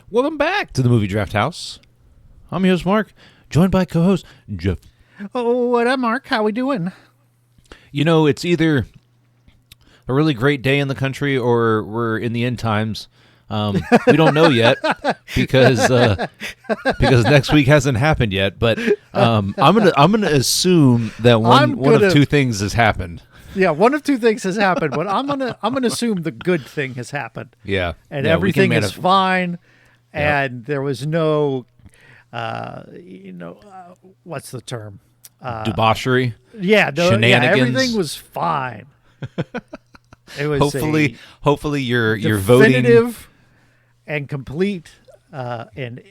Welcome back to the Movie Draft House. I'm your host, Mark, joined by co-host Jeff. Oh, what up, Mark? How we doing? You know, it's either a really great day in the country or we're in the end times. We don't know yet because next week hasn't happened yet. But I'm gonna assume that one of two things has happened. Yeah, one of two things has happened, but I'm gonna assume the good thing has happened. Yeah, and everything is fine, and Yep. there was no, what's the term? Debauchery. Yeah, no, shenanigans. Yeah, everything was fine. It was hopefully you're definitive voting and complete and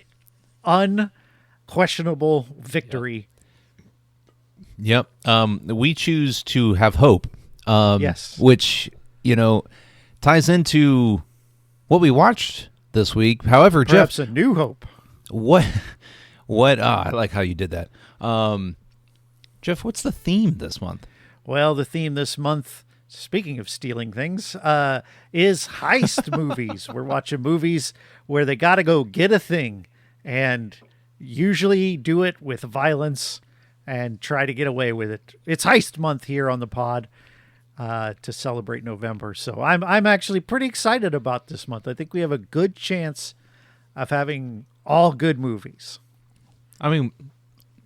unquestionable victory. Yep. We choose to have hope. Yes. Which, ties into what we watched this week. However, Perhaps Jeff, a new hope. what, I like how you did that. Jeff, what's the theme this month? Well, the theme this month, speaking of stealing things, is heist movies. We're watching movies where they got to go get a thing and usually do it with violence and try to get away with it. It's heist month here on the pod to celebrate November. So I'm actually pretty excited about this month. I think we have a good chance of having all good movies. I mean,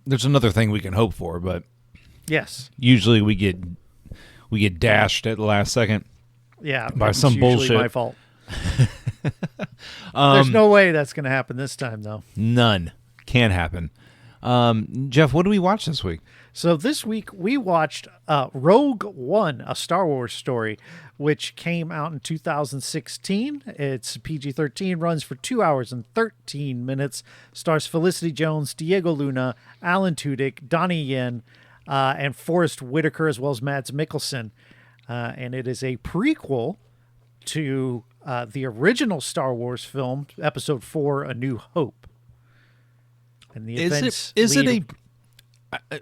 there's another thing we can hope for, but yes, usually we get dashed at the last second. Yeah, by some bullshit. My fault. There's no way that's going to happen this time, though. None. Can't happen. Jeff, what did we watch this week? So this week we watched Rogue One, a Star Wars story, which came out in 2016. It's PG-13, runs for 2 hours and 13 minutes, stars Felicity Jones, Diego Luna, Alan Tudyk, Donnie Yen, and Forrest Whitaker, as well as Mads Mikkelsen. And it is a prequel to the original Star Wars film, Episode 4, A New Hope. And the events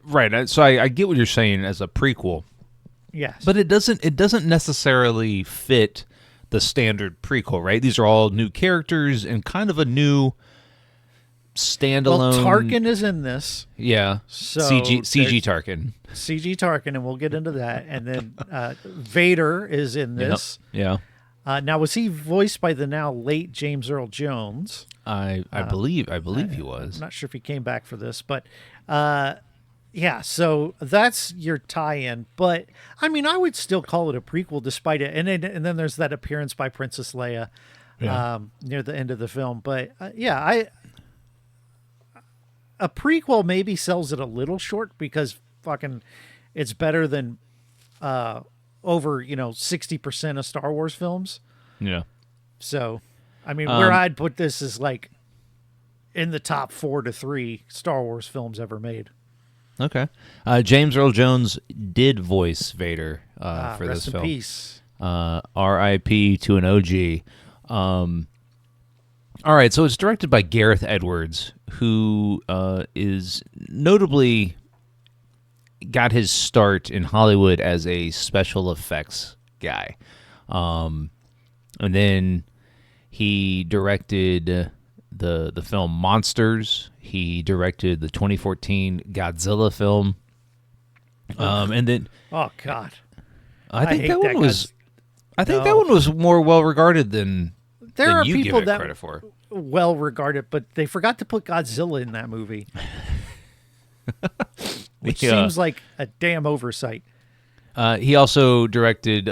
right? So I get what you're saying as a prequel. Yes, but it doesn't necessarily fit the standard prequel, right? These are all new characters and kind of a new standalone. Well, Tarkin is in this. Yeah, so CG Tarkin. CG Tarkin, and we'll get into that. And then Vader is in this. Yep. Yeah. Now, was he voiced by the now late James Earl Jones? I believe he was. I'm not sure if he came back for this, but yeah. So that's your tie-in. But I mean, I would still call it a prequel, despite it. And then there's that appearance by Princess Leia near the end of the film. But a prequel maybe sells it a little short because fucking it's better than over 60% of Star Wars films. Yeah. So, I mean, where I'd put this is like in the top 4 to 3 Star Wars films ever made. Okay. James Earl Jones did voice Vader for this film. Rest in peace. R.I.P. to an OG. All right, so it's directed by Gareth Edwards, who is notably got his start in Hollywood as a special effects guy. And then he directed the film Monsters. He directed the 2014 Godzilla film. And then oh god, I think that one was that one was more well regarded than there are you people give it that credit for. Well regarded, but they forgot to put Godzilla in that movie. Which seems like a damn oversight. He also directed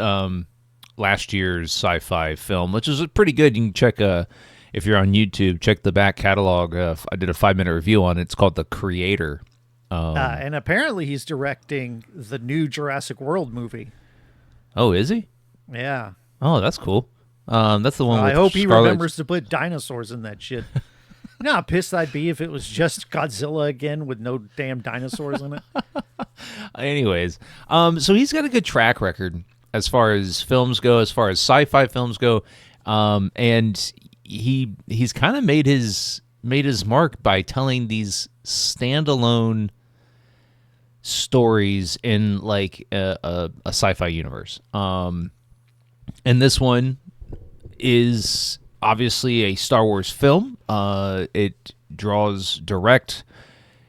last year's sci-fi film, which is pretty good. You can check, if you're on YouTube, check the back catalog. I did a 5-minute review on it. It's called The Creator. And apparently he's directing the new Jurassic World movie. Oh, is he? Yeah. Oh, that's cool. That's the one with I hope he Scarlett... remembers to put dinosaurs in that shit. You know how pissed I'd be if it was just Godzilla again with no damn dinosaurs in it? Anyways, so he's got a good track record as far as films go, as far as sci-fi films go, and he's kind of made his mark by telling these standalone stories in like a sci-fi universe. And this one is obviously a Star Wars film. It draws direct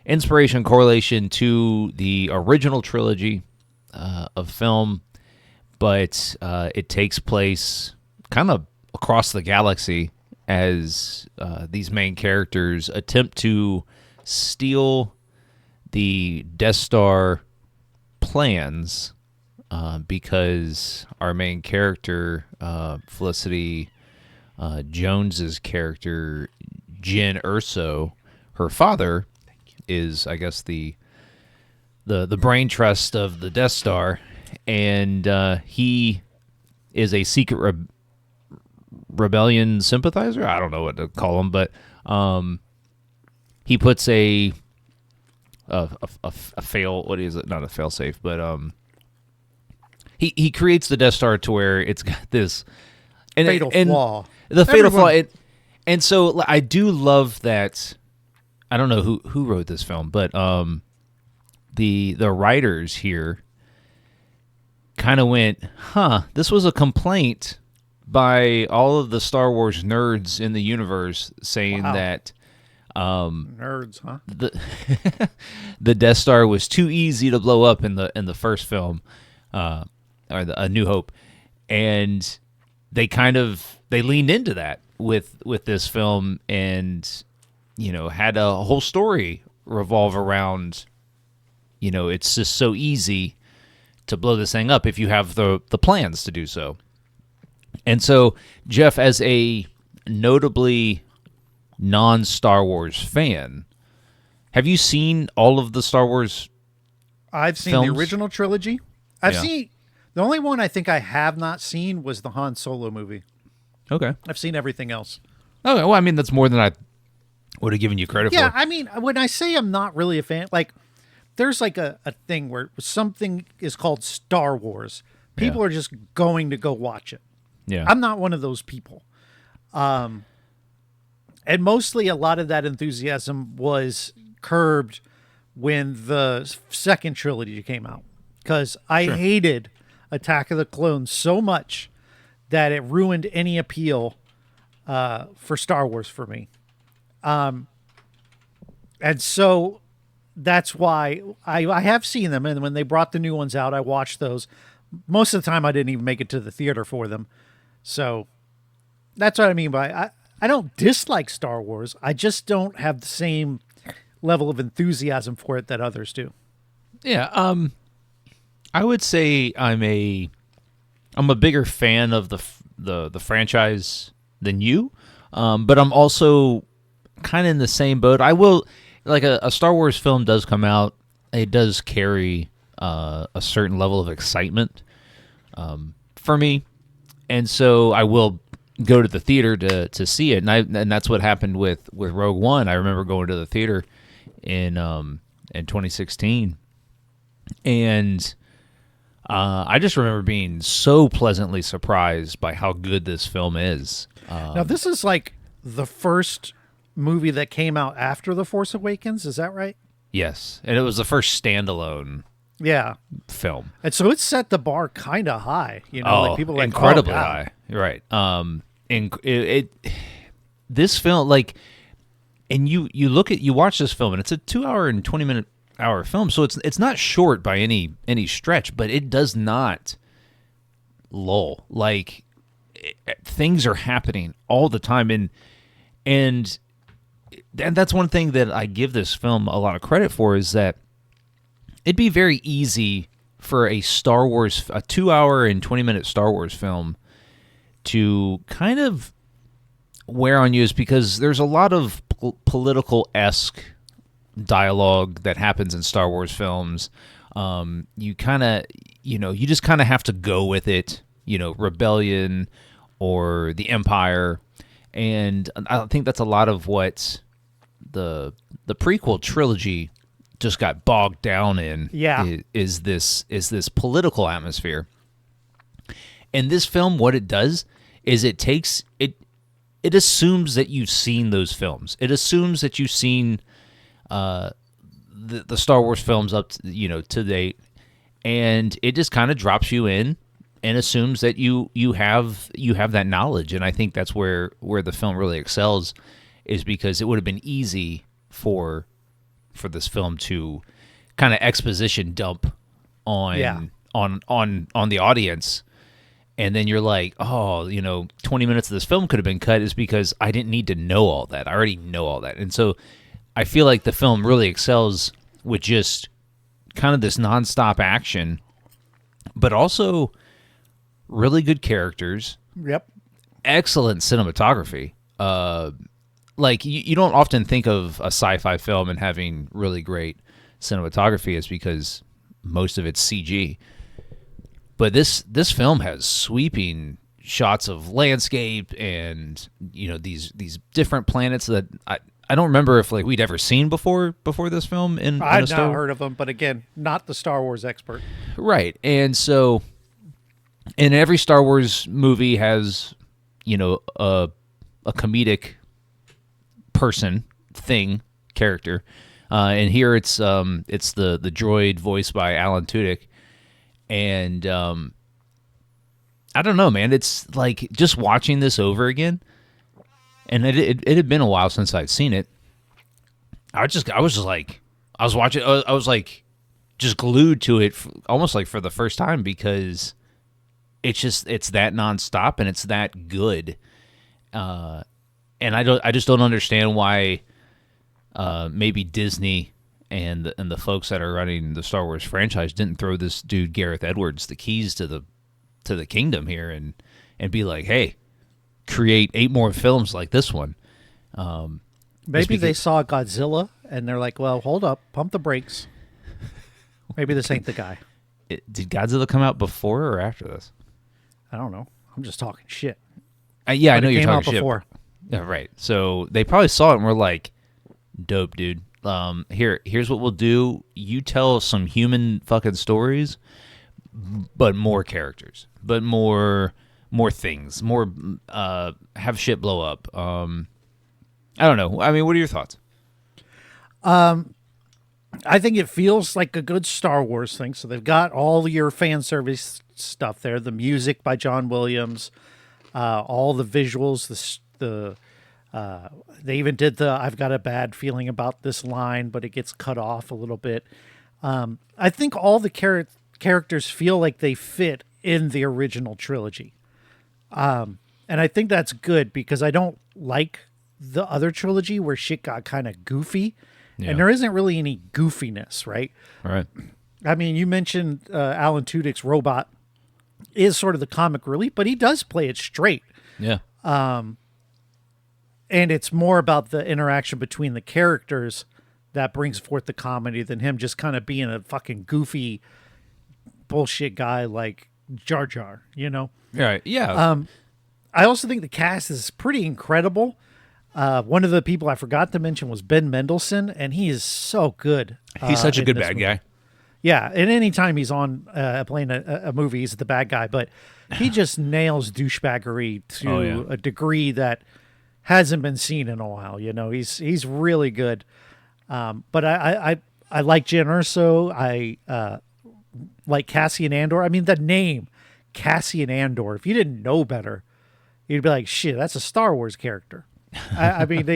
inspiration correlation to the original trilogy of film, but it takes place kind of across the galaxy as these main characters attempt to steal the Death Star plans because our main character, Felicity Jones's character, Jyn Erso, her father, is, I guess, the brain trust of the Death Star, and he is a secret rebellion sympathizer. I don't know what to call him, but he puts a fail. What is it? Not a fail safe, but he creates the Death Star to where it's got this fatal flaw. The fatal flaw. And so I do love that. I don't know who wrote this film, but the writers here kind of went, this was a complaint by all of the Star Wars nerds in the universe saying that nerds, huh? The Death Star was too easy to blow up in the first film, or A New Hope, and they leaned into that with this film, and had a whole story revolve around, it's just so easy to blow this thing up if you have the plans to do so. And so, Jeff, as a notably non-Star Wars fan, have you seen all of the Star Wars I've seen films? The original trilogy. I've seen... The only one I think I have not seen was the Han Solo movie. Okay. I've seen everything else. Okay, well, I mean, that's more than I would have given you credit for. Yeah, I mean, when I say I'm not really a fan, like, there's like a thing where something is called Star Wars. People are just going to go watch it. Yeah. I'm not one of those people. And mostly a lot of that enthusiasm was curbed when the second trilogy came out. Because I hated Attack of the Clones so much that it ruined any appeal for Star Wars for me. And so that's why I have seen them. And when they brought the new ones out, I watched those. Most of the time, I didn't even make it to the theater for them. So that's what I mean by I don't dislike Star Wars. I just don't have the same level of enthusiasm for it that others do. Yeah. I would say I'm a bigger fan of the franchise than you, but I'm also kind of in the same boat. I will, like, a Star Wars film does come out, it does carry a certain level of excitement for me, and so I will go to the theater to see it, and that's what happened with Rogue One. I remember going to the theater in 2016, and I just remember being so pleasantly surprised by how good this film is. Now, this is like the first movie that came out after The Force Awakens. Is that right? Yes, and it was the first standalone film. And so it set the bar kind of high. Like people were like, incredibly wow. high. Right. This film, like, and you watch this film, and it's a 2-hour and 20-minute film, so it's not short by any stretch, but it does not lull. Like, things are happening all the time, and that's one thing that I give this film a lot of credit for, is that it'd be very easy for a 2-hour and 20-minute Star Wars film to kind of wear on you, is because there's a lot of political-esque dialogue that happens in Star Wars films. You just kind of have to go with it, rebellion or the Empire. And I think that's a lot of what the prequel trilogy just got bogged down in. Yeah. Is this political atmosphere. And this film, what it does is it takes it assumes that you've seen those films. It assumes that you've seen the Star Wars films up to, to date, and it just kind of drops you in assumes that you have that knowledge, and I think that's where the film really excels, is because it would have been easy for this film to kind of exposition dump on on the audience, and then you're like, oh, 20 minutes of this film could have been cut, is because I didn't need to know all that. I already know all that. And so I feel like the film really excels with just kind of this nonstop action, but also really good characters. Yep. Excellent cinematography. Like you don't often think of a sci-fi film and having really great cinematography, is because most of it's CG. But this film has sweeping shots of landscape and these different planets that I don't remember if we'd ever seen before this film I've not heard of them, but again, not the Star Wars expert. Right. And so, and every Star Wars movie has a comedic person, thing, character, and here it's the droid voiced by Alan Tudyk. And I don't know, man. It's like just watching this over again, and it had been a while since I'd seen it. I was just glued to it, almost like for the first time, because it's that nonstop and it's that good. And I just don't understand why maybe Disney and the folks that are running the Star Wars franchise didn't throw this dude Gareth Edwards the keys to the kingdom here and be like, hey, create 8 more films like this one. Maybe they saw Godzilla and they're like, well, hold up, pump the brakes. Maybe this ain't the guy. Did Godzilla come out before or after this? I don't know. I'm just talking shit. Yeah, I know you're talking shit. Before. Yeah, right. So they probably saw it and were like, dope, dude. Here's what we'll do. You tell some human fucking stories, but more characters, but more things, more have shit blow up. I don't know. I mean, what are your thoughts? I think it feels like a good Star Wars thing. So they've got all your fan service stuff there, the music by John Williams, all the visuals, they even did the I've got a bad feeling about this line, but it gets cut off a little bit. I think all the characters feel like they fit in the original trilogy. And I think that's good, because I don't like the other trilogy where shit got kind of goofy. Yeah. And there isn't really any goofiness, right? All right. I mean, you mentioned Alan Tudyk's robot is sort of the comic relief, but he does play it straight. Yeah. And it's more about the interaction between the characters that brings forth the comedy than him just kind of being a fucking goofy bullshit guy like Jar Jar, Right. Yeah. I also think the cast is pretty incredible. One of the people I forgot to mention was Ben Mendelsohn, and he is so good. He's such a good bad guy. Yeah, and anytime he's on playing a movie, he's the bad guy. But he just nails douchebaggery to a degree that hasn't been seen in a while. He's really good. But I like Jen Erso. I like Cassian Andor. I mean, the name Cassian Andor. If you didn't know better, you'd be like, shit, that's a Star Wars character. I mean,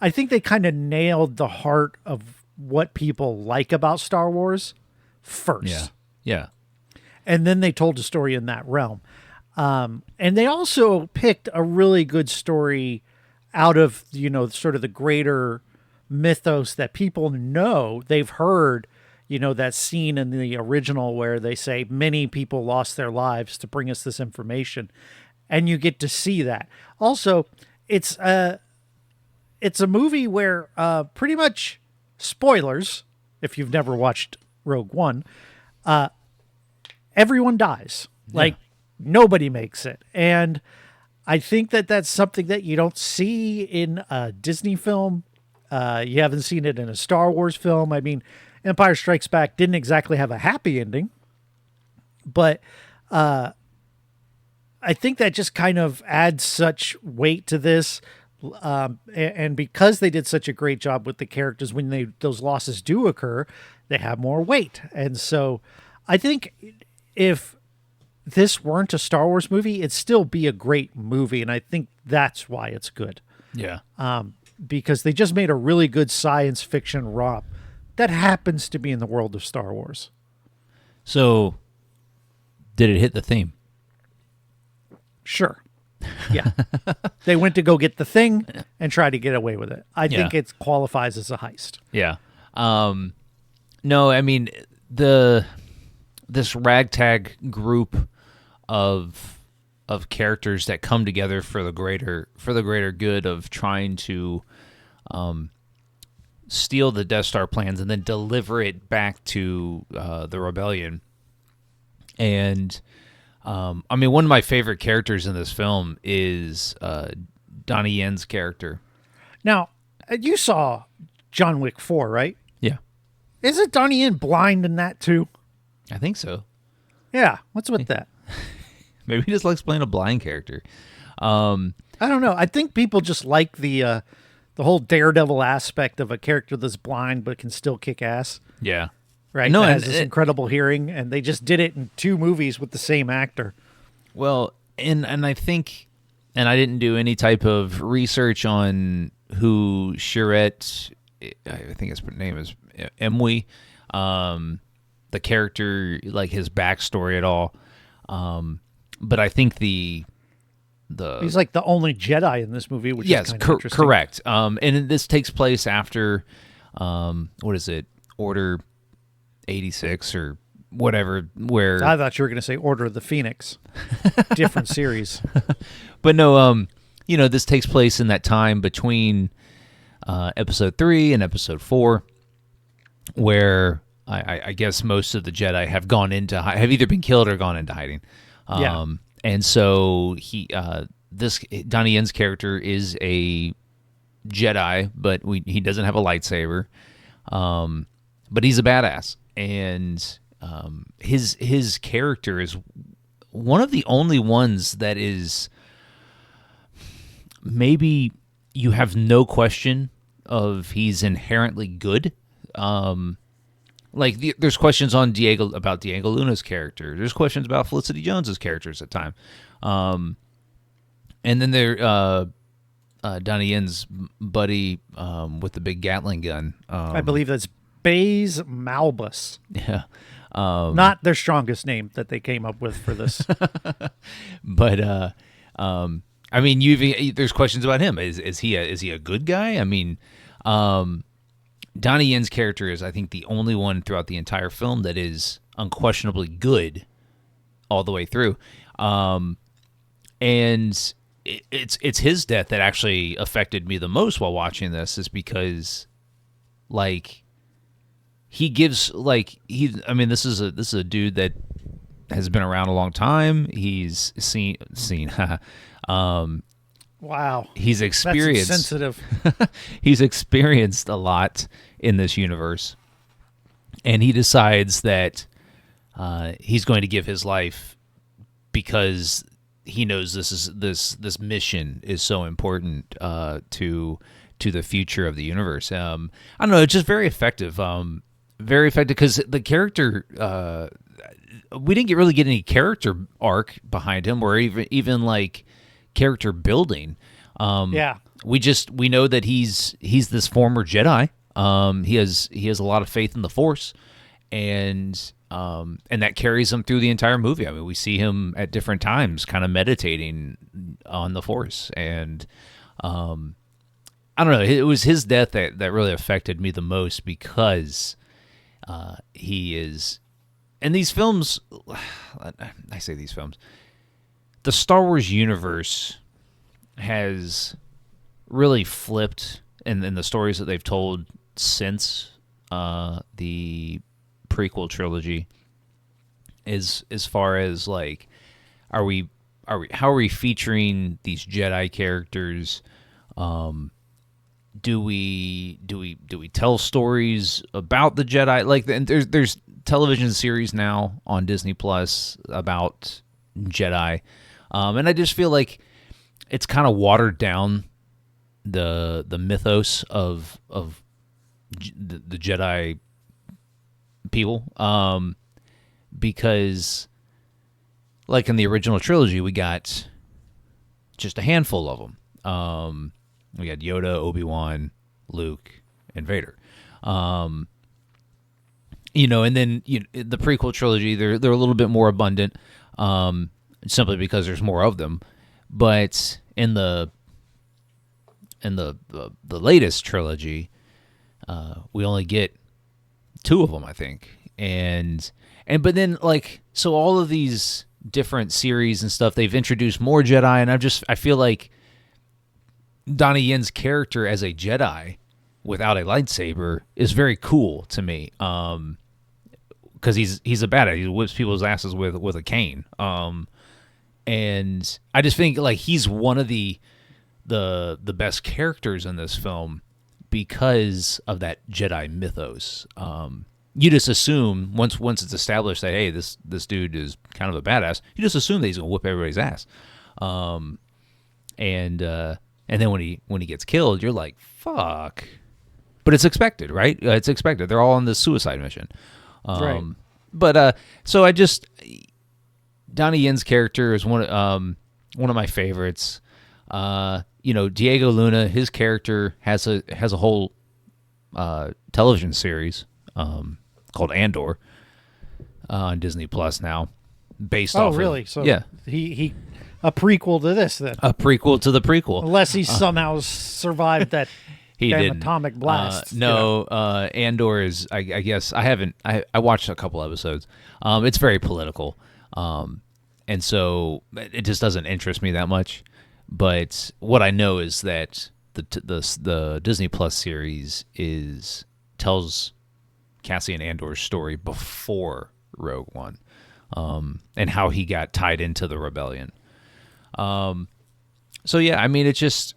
I think they kind of nailed the heart of what people like about Star Wars first. Yeah. And then they told a story in that realm. And they also picked a really good story out of, sort of the greater mythos that people know. They've heard, that scene in the original where they say many people lost their lives to bring us this information. And you get to see that. Also, it's a movie where pretty much, spoilers, if you've never watched Rogue One, everyone dies. Yeah. Like, nobody makes it. And I think that that's something that you don't see in a Disney film. You haven't seen it in a Star Wars film. I mean, Empire Strikes Back didn't exactly have a happy ending. But I think that just kind of adds such weight to this. And because they did such a great job with the characters, when those losses do occur, they have more weight. And so I think if this weren't a Star Wars movie, it'd still be a great movie, and I think that's why it's good. Yeah. Because they just made a really good science fiction romp that happens to be in the world of Star Wars. So, did it hit the theme? Sure. Yeah. They went to go get the thing and try to get away with it. I think it qualifies as a heist. Yeah. No, I mean this ragtag group of characters that come together for the greater good of trying to steal the Death Star plans and then deliver it back to the rebellion. And I mean, one of my favorite characters in this film is Donnie Yen's character. Now, you saw John Wick 4, right? Yeah, Isn't Donnie Yen blind in that too? I think so. Yeah. What's with that? Maybe he just likes playing a blind character. I don't know. I think people just like the whole daredevil aspect of a character that's blind but can still kick ass. Yeah. Right. No, that and has this incredible hearing, and they just did it in 2 movies with the same actor. Well, and I think, and I didn't do any type of research on who Charette, I think his name is Emwe, the character, like his backstory at all. But I think he's like the only Jedi in this movie, which yes, is kind of interesting. correct. And this takes place after, what is it, Order 86 or whatever, where I thought you were going to say Order of the Phoenix. Different series. But no, this takes place in that time between episode 3 and episode 4, where I guess most of the Jedi have have either been killed or gone into hiding. And so this Donnie Yen's character is a Jedi, but he doesn't have a lightsaber. But he's a badass, and his character is one of the only ones that is maybe you have no question of he's inherently good. There's questions on about Diego Luna's character. There's questions about Felicity Jones's characters at time. And then Donnie Yen's buddy with the big Gatling gun. I believe that's Baze Malbus. Yeah. Not their strongest name that they came up with for this. But I mean, there's questions about him. Is he a good guy? I mean, Donnie Yen's character is, I think, the only one throughout the entire film that is unquestionably good all the way through. And it's his death that actually affected me the most while watching this, is because, like, he gives, like, this is a dude that has been around a long time. He's seen Wow. He's experienced. That's sensitive. He's experienced a lot in this universe, and he decides that he's going to give his life because he knows this mission is so important to the future of the universe. I don't know. It's just very effective. Very effective because the character. We didn't really get any character arc behind him, or even like character building. We know that he's this former Jedi. He has a lot of faith in the Force, and that carries him through the entire movie. I mean, we see him at different times kind of meditating on the Force, and I don't know. It was his death that really affected me the most, because he is. And these films, I say these films, the Star Wars universe has really flipped in the stories that they've told since the prequel trilogy. As far as, like, how are we featuring these Jedi characters? Do we tell stories about the Jedi? Like, and there's television series now on Disney Plus about Jedi, and I just feel like it's kind of watered down the mythos of the Jedi people, because like in the original trilogy, we got just a handful of them. We had Yoda, Obi-Wan, Luke, and Vader. And then the prequel trilogy, they're a little bit more abundant, simply because there's more of them. But in the latest trilogy, we only get 2 of them, I think. But then so all of these different series and stuff, they've introduced more Jedi, and I feel like Donnie Yen's character as a Jedi without a lightsaber is very cool to me. Because he's a badass. He whips people's asses with a cane. And I just think he's one of the best characters in this film because of that Jedi mythos. You just assume once it's established that, hey, this dude is kind of a badass, you just assume that he's gonna whoop everybody's ass. And then when he gets killed, you're like, fuck. But it's expected, right? It's expected. They're all on this suicide mission. Right. But so Donnie Yen's character is one of my favorites. Diego Luna, his character has a whole television series called Andor on Disney Plus now, based off. Oh, really? So yeah, he a prequel to this then. A prequel to the prequel, unless he somehow survived that. He damn didn't. Atomic blast. No, Andor is. I guess I haven't. I watched a couple episodes. It's very political, and so it just doesn't interest me that much. But what I know is that the Disney Plus series tells Cassian Andor's story before Rogue One, and how he got tied into the rebellion. So yeah, I mean, it's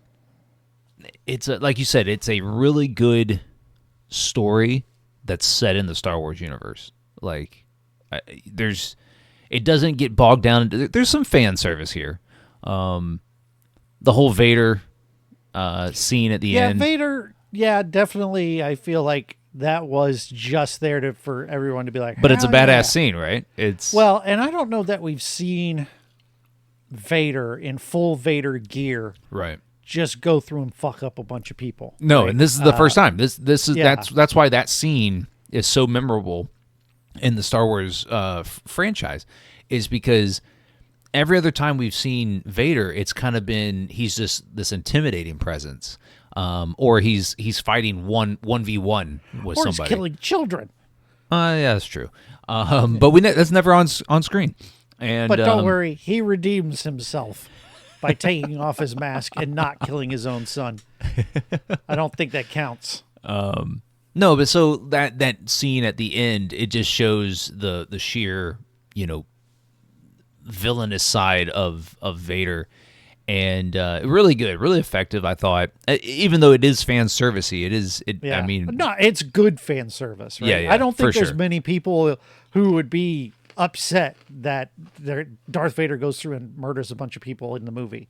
like you said, it's a really good story that's set in the Star Wars universe. It doesn't get bogged down. There's some fan service here. The whole Vader scene at the end. Yeah, Vader. Yeah, definitely. I feel like that was just there for everyone to be like. But it's a badass yeah. scene, right? Well, and I don't know that we've seen Vader in full Vader gear. Right. Just go through and fuck up a bunch of people. No, right? and this is the first time. This is yeah. that's why that scene is so memorable in the Star Wars franchise, is because every other time we've seen Vader, it's kind of been he's just this intimidating presence, or he's fighting 1v1 with or somebody, he's killing children. Yeah, that's true. But that's never on screen. And but don't worry, he redeems himself by taking off his mask and not killing his own son. I don't think that counts. No, but so that scene at the end, it just shows the sheer, villainous side of Vader, and really good, really effective. I thought, even though it is fan servicey, Yeah. I mean, no, it's good fan service. Right? Yeah, I don't think there's sure. many people who would be upset that Darth Vader goes through and murders a bunch of people in the movie.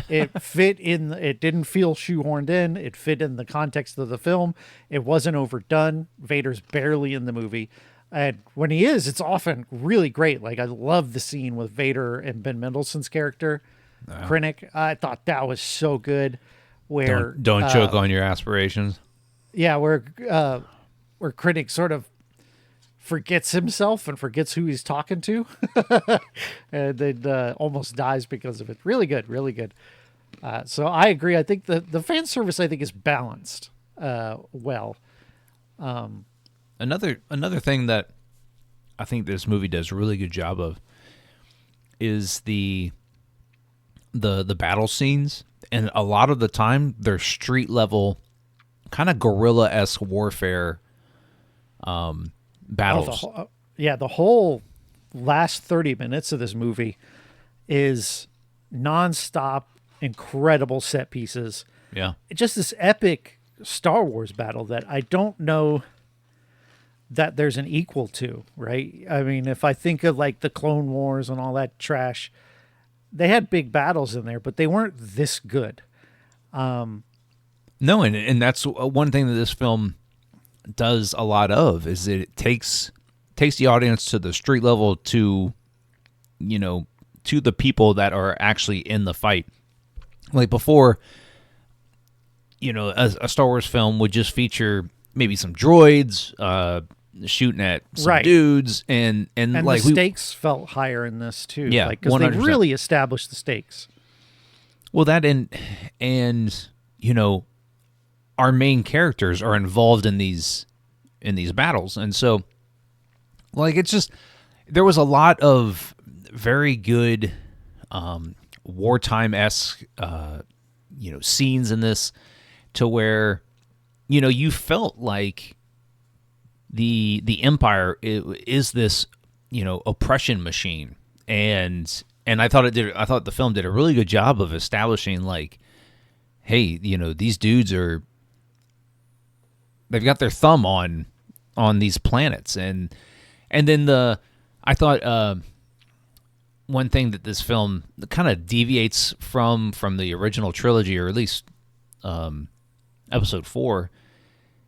It didn't feel shoehorned in. It fit in the context of the film. It wasn't overdone. Vader's barely in the movie. And when he is, it's often really great. I love the scene with Vader and Ben Mendelsohn's character, Krennic. I thought that was so good. Where don't choke on your aspirations. Yeah, where Krennic sort of forgets himself and forgets who he's talking to, and then almost dies because of it. Really good, really good. So I agree. I think the fan service is balanced well. Another thing that I think this movie does a really good job of is the battle scenes, and a lot of the time they're street level, kind of guerrilla-esque warfare battles. The whole last 30 minutes of this movie is nonstop, incredible set pieces. Yeah. Just this epic Star Wars battle that I don't know that there's an equal to, right? I mean, if I think of the Clone Wars and all that trash, they had big battles in there, but they weren't this good. No, and that's one thing that this film does a lot of, is that it takes the audience to the street level to to the people that are actually in the fight. Like before, a Star Wars film would just feature maybe some droids shooting at some dudes, and like the stakes felt higher in this too. Yeah, because they really established the stakes. Well, that and our main characters are involved in these battles, and so like it's just there was a lot of very good wartime-esque scenes in this, to where you felt like the Empire is this oppression machine, and I thought the film did a really good job of establishing, like, hey, these dudes they've got their thumb on these planets, and then I thought one thing that this film kind of deviates from the original trilogy, or at least Episode 4,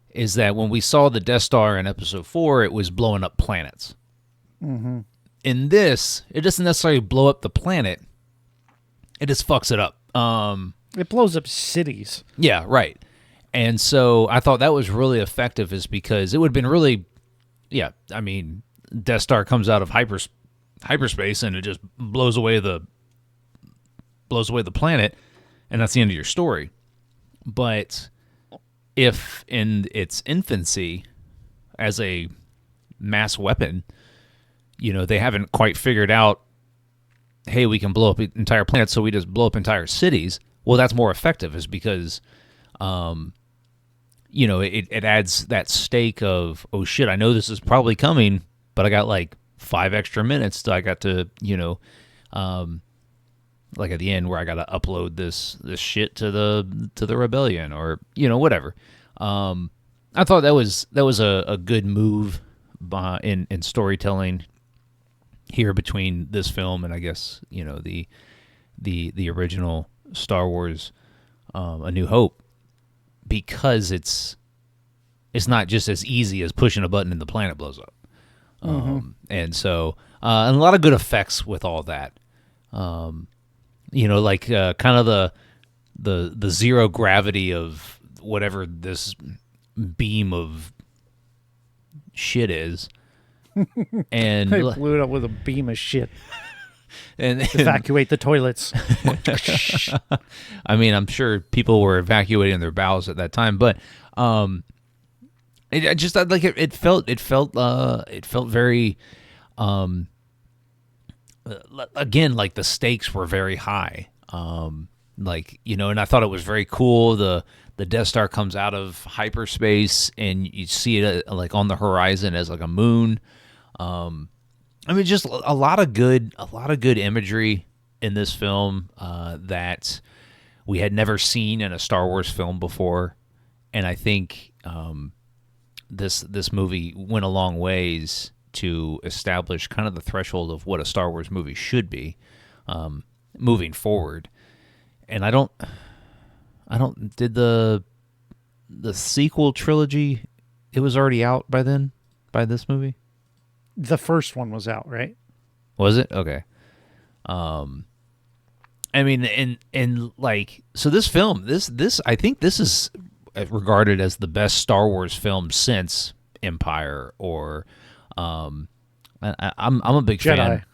is that when we saw the Death Star in Episode 4, it was blowing up planets. Mm-hmm. In this, it doesn't necessarily blow up the planet; it just fucks it up. It blows up cities. Yeah, right. And so I thought that was really effective, is because it would have been really, yeah. I mean, Death Star comes out of hyperspace and it just blows away the planet, and that's the end of your story. But if in its infancy as a mass weapon, they haven't quite figured out, hey, we can blow up entire planets, so we just blow up entire cities. Well, that's more effective, is because, it adds that stake of, oh shit, I know this is probably coming, but I got like 5 extra minutes till I got to, like at the end where I got to upload this shit to the rebellion, or whatever. I thought that was a good move in storytelling here between this film and, I guess, the original Star Wars, A New Hope, because it's not just as easy as pushing a button and the planet blows up. And so and a lot of good effects with all that. Like kind of the zero gravity of whatever this beam of shit is. And they blew it up with a beam of shit. And evacuate the toilets. I mean, I'm sure people were evacuating their bowels at that time, but it just like it felt very again, like the stakes were very high. And I thought it was very cool. The Death Star comes out of hyperspace, and you see it like on the horizon as like a moon. I mean, just a lot of good imagery in this film that we had never seen in a Star Wars film before, and I think this movie went a long ways to establish kind of the threshold of what a Star Wars movie should be moving forward. And I don't did the sequel trilogy, it was already out by then, by this movie? The first one was out, right? Was it? Okay. I mean, and like, so this film, this I think this is regarded as the best Star Wars film since Empire, or I'm a big Jedi. fan.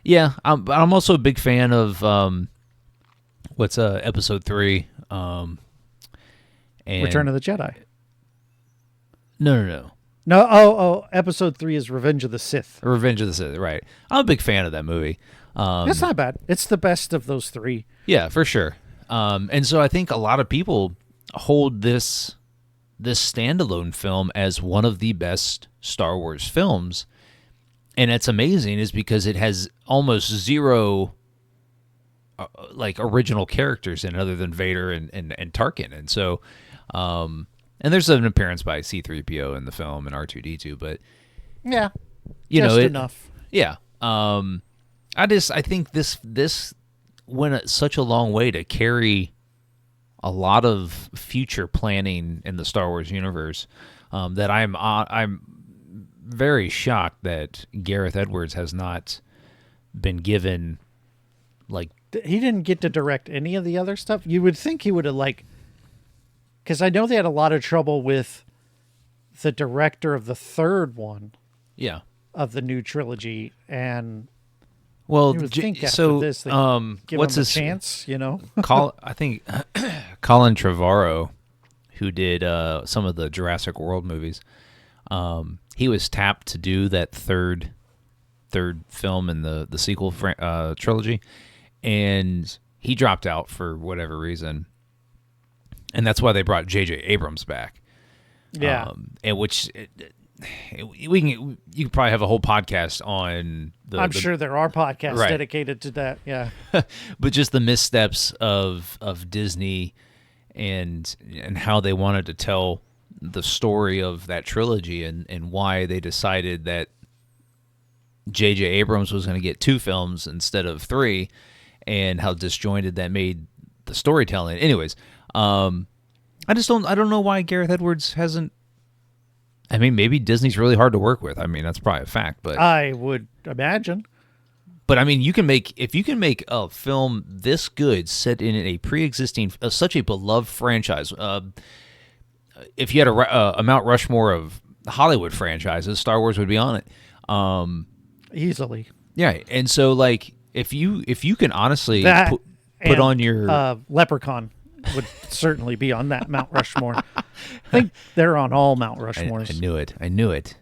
Yeah, I'm also a big fan of what's Episode 3, and Return of the Jedi. No. No, Episode 3 is Revenge of the Sith. Revenge of the Sith, right. I'm a big fan of that movie. That's not bad. It's the best of those 3. Yeah, for sure. And so I think a lot of people hold this standalone film as one of the best Star Wars films. And it's amazing is because it has almost zero like original characters in it other than Vader and Tarkin. And so and there's an appearance by C-3PO in the film and R2-D2, but yeah, just enough. Yeah. I think this went such a long way to carry a lot of future planning in the Star Wars universe that I'm very shocked that Gareth Edwards has not been given Like, He didn't get to direct any of the other stuff. You would think he would have because I know they had a lot of trouble with the director of the third one yeah. of the new trilogy, and Well, you would think after so this they give what's him a his chance, I think Colin Trevorrow, who did some of the Jurassic World movies. He was tapped to do that third film in the sequel trilogy, and he dropped out for whatever reason, and that's why they brought J.J. Abrams back. Yeah, and which you could probably have a whole podcast on. I'm sure there are podcasts Right. dedicated to that. Yeah, but just the missteps of Disney and how they wanted to tell the story of that trilogy, and why they decided that J.J. Abrams was going to get 2 films instead of 3, and how disjointed that made the storytelling. Anyways, I don't know why Gareth Edwards hasn't. I mean, maybe Disney's really hard to work with. I mean, that's probably a fact, but I would imagine. But I mean, if you can make a film this good set in a pre-existing, such a beloved franchise. If you had a Mount Rushmore of Hollywood franchises, Star Wars would be on it. Easily. Yeah, and so like if you can honestly That put and, on your Leprechaun would certainly be on that Mount Rushmore. I think they're on all Mount Rushmores. I knew it.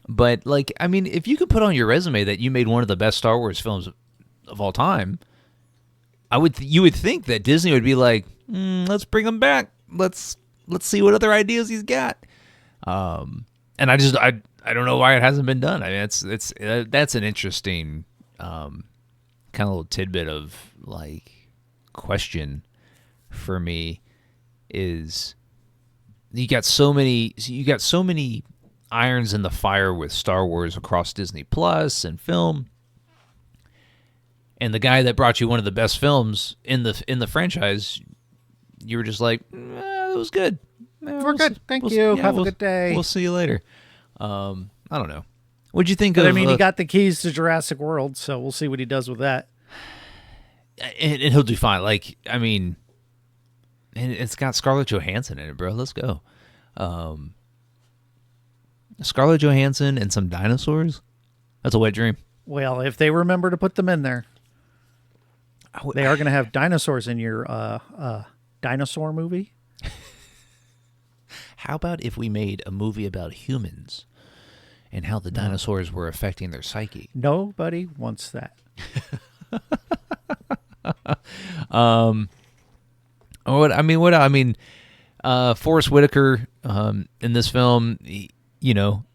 But like, I mean, if you could put on your resume that you made one of the best Star Wars films of all time, you would think that Disney would be like, let's bring him back. Let's see what other ideas he's got. And I don't know why it hasn't been done. I mean, that's an interesting kind of little tidbit of like question for me. Is you got so many irons in the fire with Star Wars across Disney Plus and film, and the guy that brought you one of the best films in the franchise, you were just like, it was good. We're good. Thank you. Have a good day. We'll see you later. I don't know. What'd you think But of? I mean, he got the keys to Jurassic World, so we'll see what he does with that. And he'll do fine. Like, I mean, and it's got Scarlett Johansson in it, bro. Let's go. Scarlett Johansson and some dinosaurs. That's a wet dream. Well, if they remember to put them in there, they are going to have dinosaurs in your dinosaur movie. How about if we made a movie about humans and how the dinosaurs were affecting their psyche? Nobody wants that. Forrest Whitaker in this film,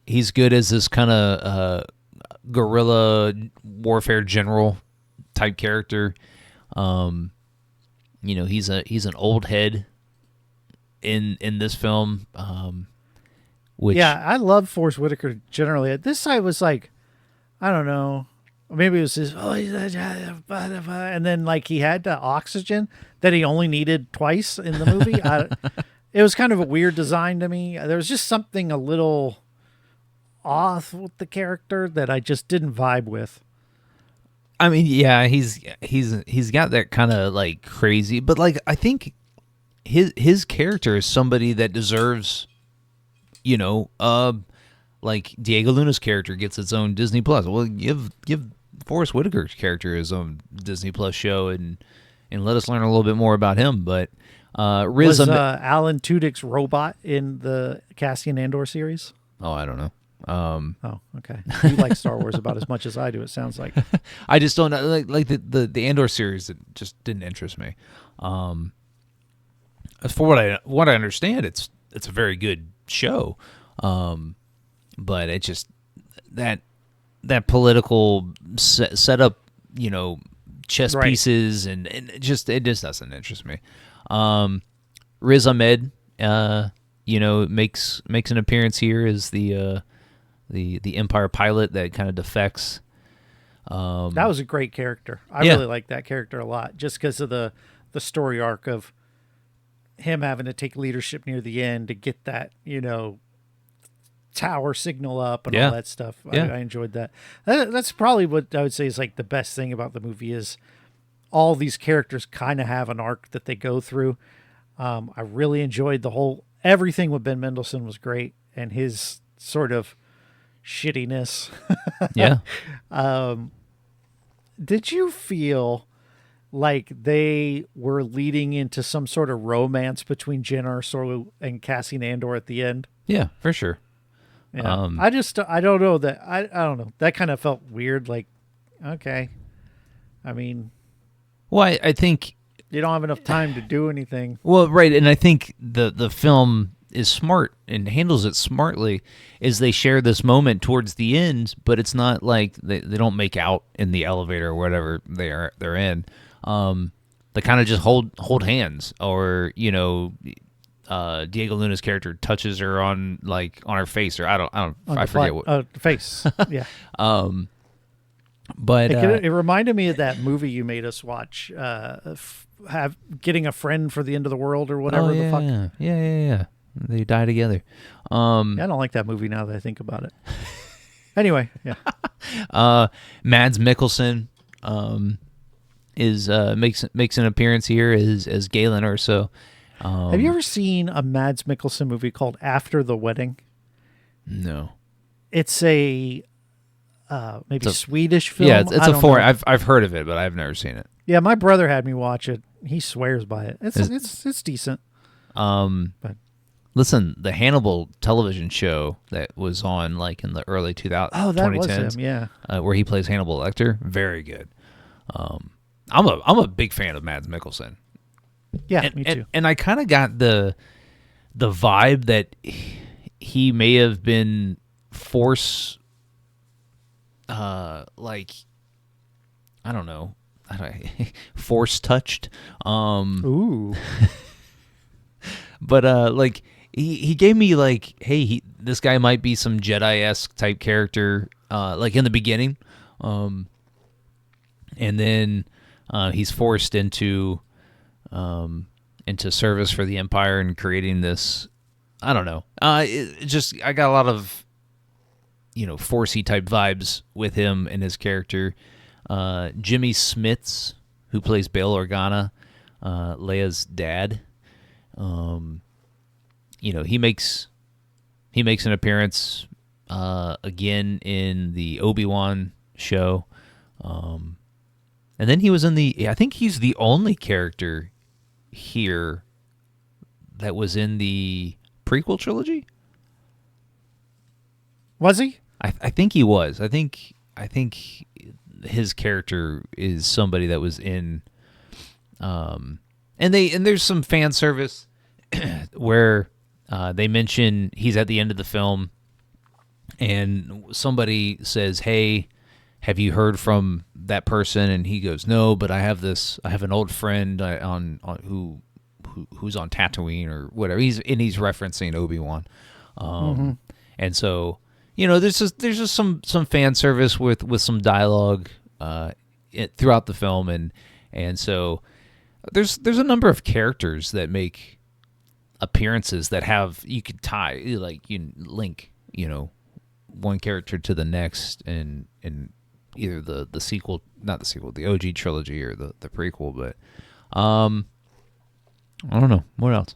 he's good as this kind of guerrilla warfare general type character. He's an old head in this film. Which I love Forrest Whitaker generally. This I was like, I don't know. Maybe it was his, and then like he had the oxygen that he only needed twice in the movie. It was kind of a weird design to me. There was just something a little off with the character that I just didn't vibe with. I mean, yeah, he's got that kind of like crazy, but like I think his character is somebody that deserves, like Diego Luna's character gets its own Disney Plus. Well, give Forrest Whitaker's character his own Disney Plus show and let us learn a little bit more about him. But Riz was Alan Tudyk's robot in the Cassian Andor series? Oh, I don't know. Oh, okay. You like Star Wars about as much as I do, it sounds like. I just don't know. Like the Andor series, it just didn't interest me. As for what I understand, it's a very good show. But it just that political setup, chess Right. pieces, and it just doesn't interest me. Riz Ahmed, makes an appearance here as the Empire pilot that kind of defects. That was a great character. I Yeah. really like that character a lot, just because of the story arc of him having to take leadership near the end to get that, tower signal up and Yeah. all that stuff. Yeah. I enjoyed that. That's probably what I would say is like the best thing about the movie is all these characters kind of have an arc that they go through. I really enjoyed everything with Ben Mendelsohn was great, and his sort of shittiness. Yeah. Did you feel like they were leading into some sort of romance between Jen Erso and Cassian Andor at the end? Yeah, for sure. Yeah. I don't know that. I don't know. That kind of felt weird. Like, okay. I mean, Well, I think, you don't have enough time to do anything. well, right, and I think the film is smart and handles it smartly. Is they share this moment towards the end, but it's not like they don't make out in the elevator or whatever they're in. They kind of just hold hands, or Diego Luna's character touches her on her face, or I forget what Face. Yeah. But It reminded me of that movie you made us watch, Getting a Friend for the End of the World or whatever the fuck. Yeah. They die together. I don't like that movie now that I think about it. Anyway, yeah. Mads Mikkelsen is makes an appearance here as Galen Erso. Have you ever seen a Mads Mikkelsen movie called After the Wedding? No. It's a maybe Swedish film. Yeah, it's a foreign. I've heard of it, but I've never seen it. Yeah, my brother had me watch it. He swears by it. It's decent. But Listen, the Hannibal television show that was on in the early 2010s. Oh, that was him. Yeah, where he plays Hannibal Lecter. Very good. I'm a big fan of Mads Mikkelsen. Yeah, me too. And I kind of got the vibe that he may have been force touched. Ooh. But he gave me hey, this guy might be some Jedi-esque type character in the beginning. And then he's forced into service for the Empire and creating this. I don't know. I got a lot of Forcey type vibes with him and his character. Jimmy Smits, who plays Bail Organa, Leia's dad. He makes an appearance again in the Obi-Wan show. And then he was I think he's the only character here that was in the prequel trilogy. Was he? I think he was. I think his character is somebody that was in and there's some fan service where they mention he's at the end of the film and somebody says, "Hey, have you heard from that person?" And he goes, "No, but I have an old friend on who's on Tatooine or whatever." He's referencing Obi-Wan. And so, there's just some fan service with some dialogue throughout the film, and so there's a number of characters that make appearances that you could tie, you link, one character to the next in either the sequel, not the sequel, the OG trilogy or the prequel, but I don't know what else.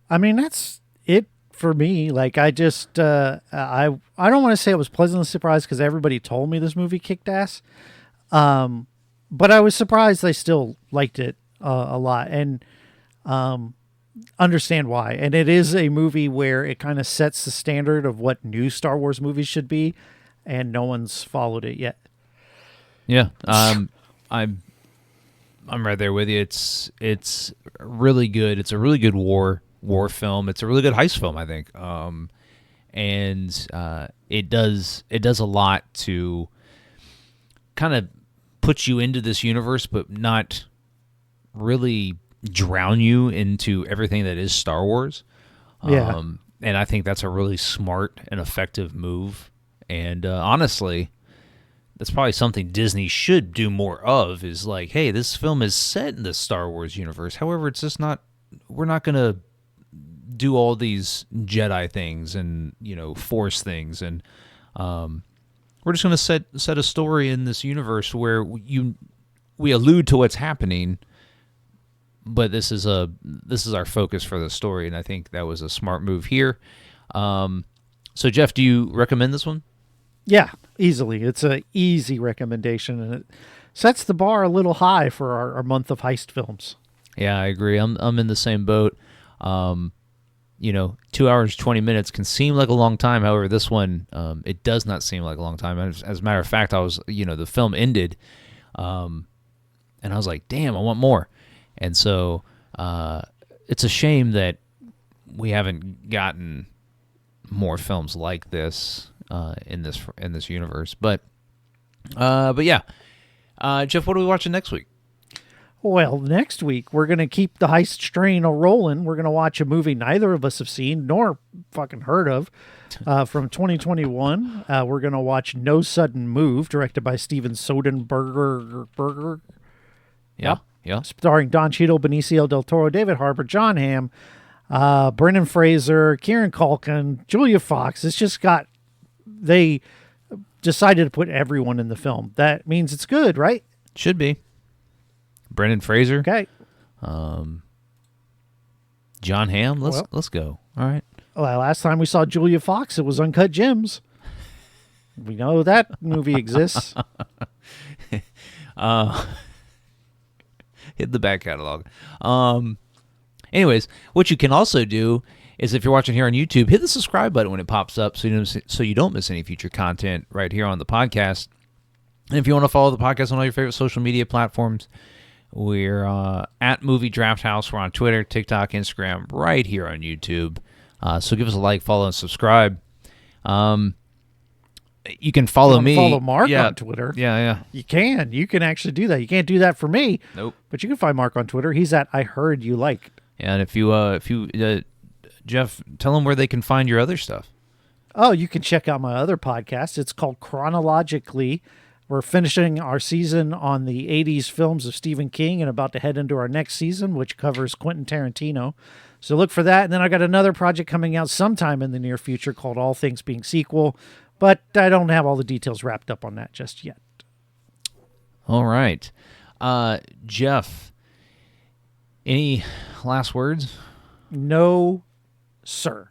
I mean, that's it for me. I just I don't want to say I was pleasantly surprised because everybody told me this movie kicked ass, but I was surprised they still liked it a lot, and understand why. And it is a movie where it kind of sets the standard of what new Star Wars movies should be, and no one's followed it yet. Yeah, I'm right there with you. It's really good. It's a really good war film. It's a really good heist film, I think. And it does a lot to kind of put you into this universe, but not really drown you into everything that is Star Wars. Yeah. And I think that's a really smart and effective move. And honestly, that's probably something Disney should do more of, is hey, this film is set in the Star Wars universe. However, it's just not, we're not going to do all these Jedi things and Force things, and we're just going to set a story in this universe where we allude to what's happening, but this is our focus for the story, and I think that was a smart move here. So Jeff, do you recommend this one? Yeah, easily. It's an easy recommendation, and it sets the bar a little high for our month of heist films. Yeah, I agree. I'm in the same boat. 2 hours, 20 minutes can seem like a long time. However, this one, it does not seem like a long time. As a matter of fact, the film ended, and I was like, damn, I want more. And so, it's a shame that we haven't gotten more films like this, in this universe. But yeah. Jeff, what are we watching next week? Well, next week, we're going to keep the heist train a-rolling. We're going to watch a movie neither of us have seen nor fucking heard of, from 2021. We're going to watch No Sudden Move, directed by Steven Soderbergh. Yeah, yeah. Starring Don Cheadle, Benicio del Toro, David Harbour, John Hamm, Brendan Fraser, Kieran Culkin, Julia Fox. It's just they decided to put everyone in the film. That means it's good, right? Should be. Brendan Fraser. Okay. John Hamm. Let's go. All right. Well, last time we saw Julia Fox, it was Uncut Gems. We know that movie exists. Hit the back catalog. Anyways, what you can also do is, if you're watching here on YouTube, hit the subscribe button when it pops up so you don't miss any future content right here on the podcast. And if you want to follow the podcast on all your favorite social media platforms, we're at Movie Draft House. We're on Twitter, TikTok, Instagram, right here on YouTube. So give us a like, follow, and subscribe. You can follow me. Follow Mark on Twitter. Yeah. You can. You can actually do that. You can't do that for me. Nope. But you can find Mark on Twitter. He's at I Heard You Like. And if you Jeff, tell them where they can find your other stuff. Oh, you can check out my other podcast. It's called Chronologically. We're finishing our season on the 80s films of Stephen King and about to head into our next season, which covers Quentin Tarantino. So look for that. And then I got another project coming out sometime in the near future called All Things Being Sequel, but I don't have all the details wrapped up on that just yet. All right. Jeff, any last words? No, sir.